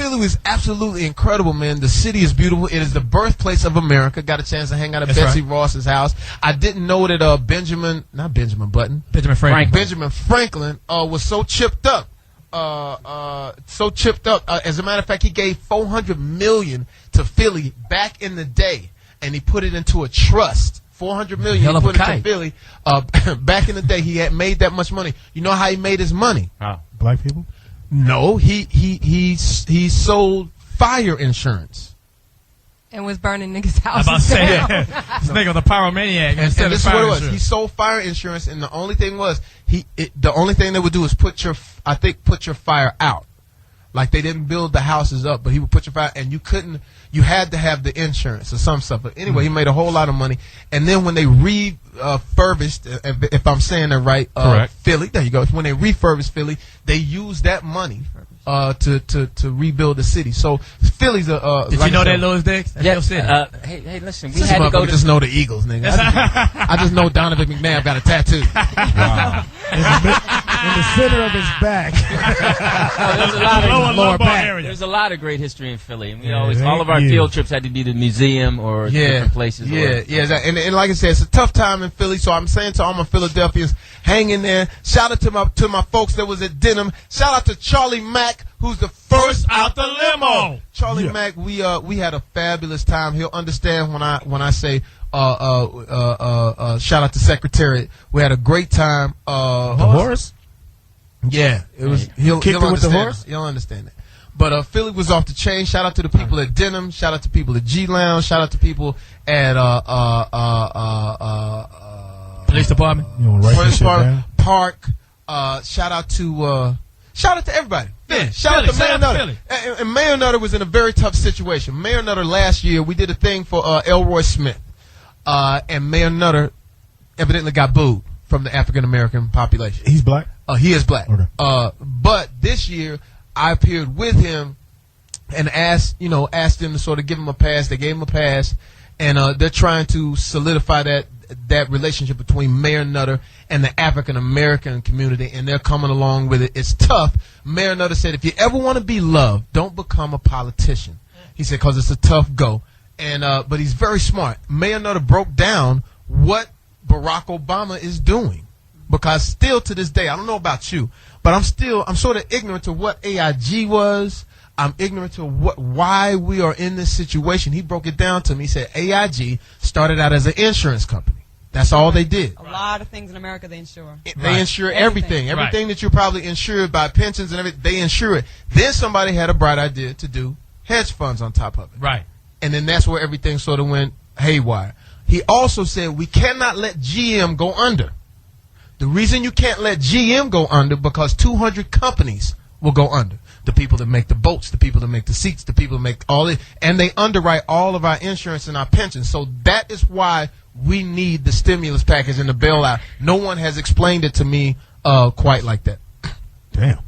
Philly was absolutely incredible, man. The city is beautiful. It is the birthplace of America. Got a chance to hang out at Betsy Ross's house. I didn't know that Benjamin Franklin was so chipped up. As a matter of fact, he gave $400 million to Philly back in the day, and he put it into a trust. $400 million he put into Philly. Back in the day, he had made that much money. You know how he made his money? Black people? No, he sold fire insurance. And was burning niggas' houses down. This nigga was a pyromaniac. And this is what it was. He sold fire insurance, and the only thing was, the only thing they would do is put your fire out. Like, they didn't build the houses up, but he would put your fire, and you had to have the insurance or some stuff. But anyway, he made a whole lot of money. And then when they refurbished, if I'm saying that right, Philly, there you go. When they refurbished Philly, they used that money to rebuild the city. So Philly's a Did you know that, Louis Dix? Yeah. Hey, listen, we had to go to just know the Eagles, nigga. I just know Donovan McNabb got a tattoo. Wow. In the center of his back. There's a lot of great history in Philly. And we all of our field trips had to be the museum or different places. And like I said, it's a tough time in Philly. So I'm saying to all my Philadelphians, hang in there. Shout out to my folks that was at Denham. Shout out to Charlie Mack, who's the first out the limo. Charlie Mack, we had a fabulous time. He'll understand when I say shout out to Secretariat. We had a great time. The horse? Yeah, it was. He'll understand. The horse? He'll understand it. But Philly was off the chain. Shout out to the people at Denham. Shout out to people at G Lounge. Shout out to people at Police Department. Police Department. Park. Shout out to everybody. Shout out to Mayor Nutter. And Mayor Nutter was in a very tough situation. Mayor Nutter last year, we did a thing for Elroy Smith. And Mayor Nutter evidently got booed from the African American population. He's black? He is black. Okay. But this year, I appeared with him and asked him to sort of give him a pass. They gave him a pass, and they're trying to solidify that relationship between Mayor Nutter and the African American community, and they're coming along with it. It's tough. Mayor Nutter said, if you ever want to be loved, don't become a politician. He said, because it's a tough go. And but he's very smart. Mayor Nutter broke down what Barack Obama is doing, because still to this day, I don't know about you, but I'm sort of ignorant to what AIG was. I'm ignorant to why we are in this situation. He broke it down to me. He said AIG started out as an insurance company. That's all they did. A lot of things in America they insure. They insure everything. Everything that you're probably insured by pensions and everything, they insure it. Then somebody had a bright idea to do hedge funds on top of it. Right. And then that's where everything sort of went haywire. He also said we cannot let GM go under. The reason you can't let GM go under because 200 companies will go under. The people that make the boats, the people that make the seats, the people that make all it, and they underwrite all of our insurance and our pensions. So that is why we need the stimulus package and the bailout. No one has explained it to me quite like that. Damn.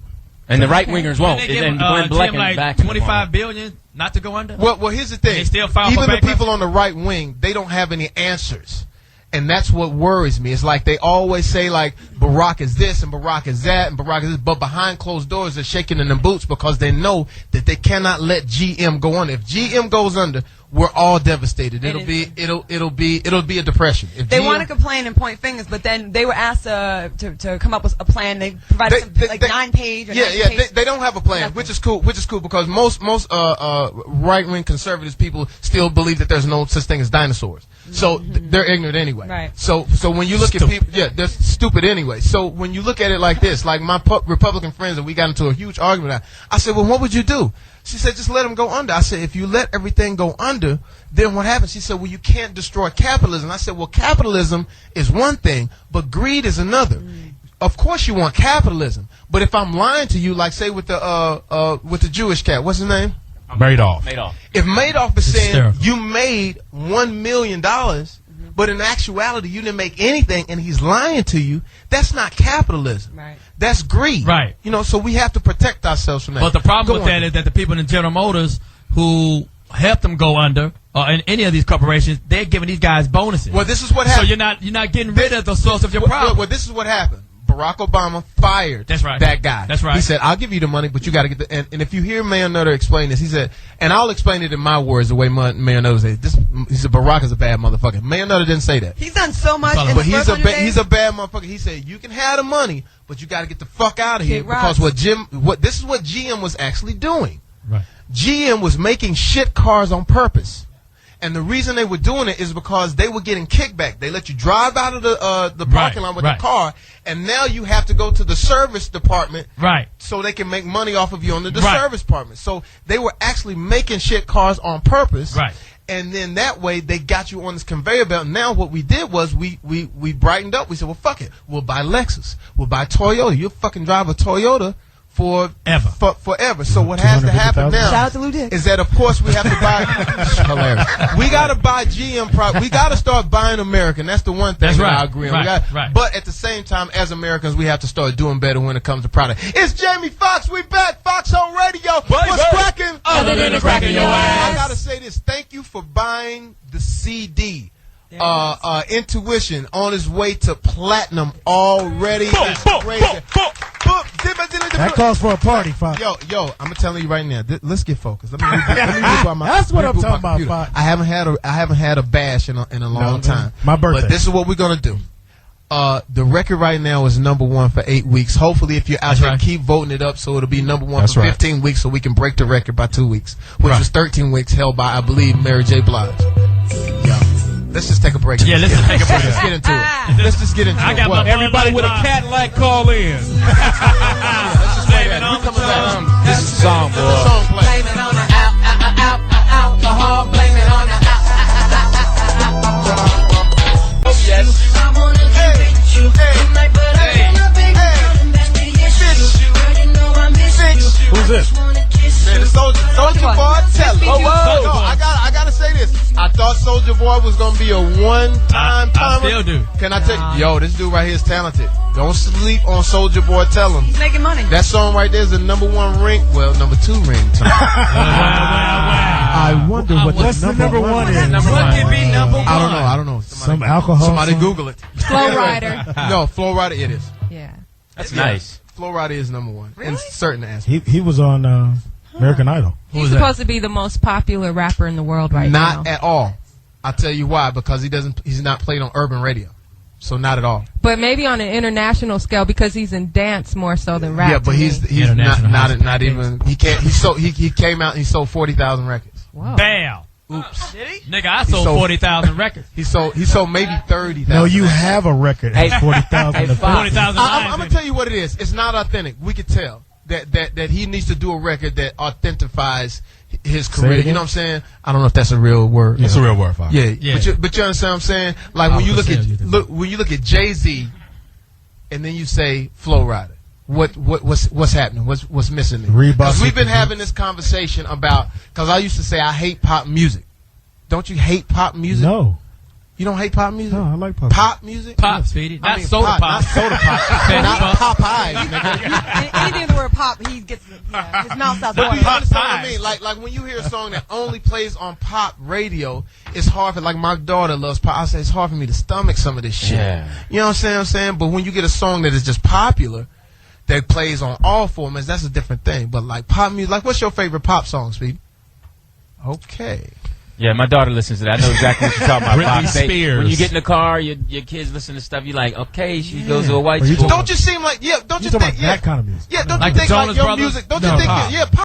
And the right wingers won't. And Glenn Black like back $25 billion not to go under. Well, here's the thing. They still file even for the bankruptcy? people on the right wing, they don't have any answers. And that's what worries me. It's like they always say, like, Barack is this and Barack is that and Barack is this. But behind closed doors, they're shaking in their boots because they know that they cannot let GM go under. If GM goes under, we're all devastated. It'll be a depression. If they want to complain and point fingers, but then they were asked to come up with a plan. They provided 9-page. They don't have a plan, which is cool. Because most right wing conservative people still believe that there's no such thing as dinosaurs. So they're ignorant anyway. Right. So when you look at people, they're stupid anyway. So when you look at it like this, like my Republican friends, and we got into a huge argument. I said, well, what would you do? She said, just let them go under. I said, if you let everything go under, then what happens? She said, well, you can't destroy capitalism. I said, well, capitalism is one thing, but greed is another. Of course you want capitalism, but if I'm lying to you, like say with the Jewish cat, what's his name? Madoff. If Madoff is saying you made $1 million, but in actuality you didn't make anything, and he's lying to you, that's not capitalism. Right. That's greed. Right. So we have to protect ourselves from that. But the problem with that is that the people in General Motors who helped them go under, or in any of these corporations, they're giving these guys bonuses. Well, this is what happened. So you're not getting rid of the source of your problem. Well, this is what happened. Barack Obama fired that guy. That's right. He said, I'll give you the money, but you got to get the... And if you hear Mayor Nutter explain this, he said, and I'll explain it in my words the way Mayor Nutter said this. He said, Barack is a bad motherfucker. Mayor Nutter didn't say that. He's done so much in But the first 100 days. he's a bad motherfucker. He said, you can have the money, but you got to get the fuck out of here. Kick Because rocks. this is what GM was actually doing. Right. GM was making shit cars on purpose. And the reason they were doing it is because they were getting kickback. They let you drive out of the parking lot with the car, and now you have to go to the service department so they can make money off of you under the service department. So they were actually making shit cars on purpose. Right. And then that way they got you on this conveyor belt. Now what we did was we brightened up. We said, well, fuck it. We'll buy Lexus. We'll buy Toyota. You'll fucking drive a Toyota forever. So what has to happen now Shout out to Lou Dick. is that, of course, we have to buy. Hilarious. We got to buy GM product. We got to start buying American. That's the one thing I agree on. But at the same time, as Americans, we have to start doing better when it comes to product. It's Jamie Foxx. We back. Foxxhole Radio. What's cracking? Other than cracking your ass. I got to say this. Thank you for buying the CD. Intuition on his way to platinum already. That calls for a party, Fox. Yo, I'm telling you right now. Let's get focused. Let me reboot my. That's what I'm talking about, computer. Fox. I haven't had a bash in a long time. My birthday. But this is what we're gonna do. The record right now is #1 for 8 weeks. Hopefully, if you're out there, keep voting it up so it'll be #1 for 15 weeks, so we can break the record by 2 weeks, which was 13 weeks held by, I believe, Mary J. Blige. Yeah. Let's just take a break. Yeah, let's just take a break. Let's get into it. Let's just get into it. got my Everybody with a Cadillac call in. Let's just play that. We coming back. This is a song, boy. Song play. Blame it on the alcohol. Blame it on the I wanna get with you tonight, but I wanna be good and that's the issue. Girl, you know I miss you. Who's this? Man, the Soldier Boy, tell it. Whoa. No, I gotta say this. I thought Soldier Boy was gonna be a one-time I timer. still do. Can I tell you? Yo, this dude right here is talented. Don't sleep on Soldier Boy. Tell him. He's making money. That song right there is the #1 ring. Well, #2 ring. I wonder what's the number one is. What could be #1? I don't know. Some alcohol. Somebody song? Google it. Flow Rider. No, Flow Rider it is. Yeah. That's nice. Flow Rider is #1. Really? In certain aspects. He was on American Idol. He's supposed to be the most popular rapper in the world right now. Not at all. I'll tell you why. Because he's not played on urban radio. So not at all. But maybe on an international scale because he's in dance more so than rap. Yeah, but he's not even. He can't. He came out and he sold 40,000 records. Whoa. Bam. Oops. Did he? Nigga, I sold 40,000 records. He sold maybe 30,000. No, you have a record at 40,000. 40,000. I'm gonna tell you what it is. It's not authentic. We could tell that he needs to do a record that authentifies his career. You know what I'm saying? I don't know if that's a real word. It's a real word, Fox. Yeah. But you understand what I'm saying? Like when you look at Jay-Z, and then you say Flow Rider. What's happening? What's missing there? Because we've been having this conversation about. Because I used to say I hate pop music. Don't you hate pop music? No. You don't hate pop music? No, I like pop. Pop music? Pop, Speedy. Not soda pop. Not soda pop. Not Popeye, nigga. Anything with the word pop, he gets his mouth out the But water. you understand what I mean? Like when you hear a song that only plays on pop radio, it's hard for, like my daughter loves pop. I say it's hard for me to stomach some of this shit. Yeah. You know what I'm saying? But when you get a song that is just popular, that plays on all formats, that's a different thing. But like pop music, like what's your favorite pop song, Speedy? Okay. Yeah, my daughter listens to that. I know exactly what you're talking about. Britney Fox. Spears. When you get in the car, your kids listen to stuff. You're like, okay, she goes to a white school. Don't you seem like, don't you You talking think, about that kind of music? yeah, don't Like you think the like Jonas your Brothers? music, don't No, you think, pop. yeah,